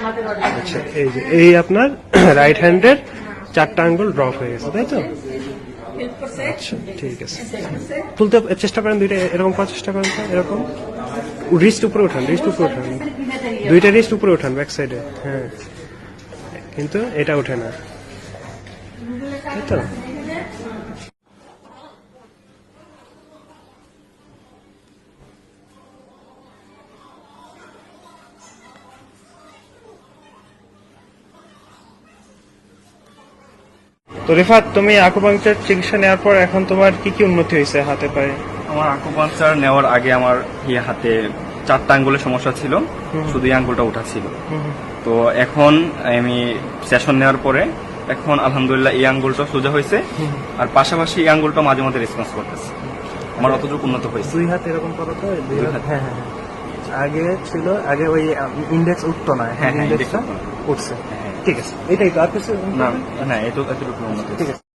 আচ্ছা, এই যে এই আপনার রাইট হ্যান্ডের 4টা আঙ্গুল ড্রপ হয়ে গেছে, তাই তো? আচ্ছা, ঠিক আছে। তুলতে চেষ্টা করেন, দুইটা এরকম করার চেষ্টা করেন তো, এরকম রিস্ট উপরে উঠান, রিস্ট উপরে উঠান, দুইটা রিস্ট উপরে উঠান ব্যাক সাইডে। হ্যাঁ, কিন্তু এটা ওঠে না, তাই তো? তো রিফাত, তুমি আকুপাংচার চিকিৎসা নেওয়ার পর এখন তোমার কি কি উন্নতি হয়েছে হাতে পায়ে? আমার আকুপাংচার নেওয়ার আগে আমার হাতে 4টা আঙ্গুলের সমস্যা ছিল, শুধু এই আঙ্গুলটা ওঠা ছিল। তো এখন আমি সেশন নেওয়ার পরে এখন আলহামদুলিল্লাহ এই আঙ্গুলটা সোজা হয়েছে, আর পাশাপাশি এই আঙ্গুলটা মাঝে মাঝে রেসপন্স করতেছে। আমার অতটুকু উন্নত হয়েছে। দুই হাত এরকম করো তো, দুই হাত। হ্যাঁ হ্যাঁ, আগে ছিল, আগে ওই ইন্ডেক্স উঠতো না, হ্যাঁ, ইন্ডেক্সটা উঠছে। ঠিক আছে, এটাই তো, আর কিছু না, এতটুকু উন্নত হয়েছে। ঠিক আছে।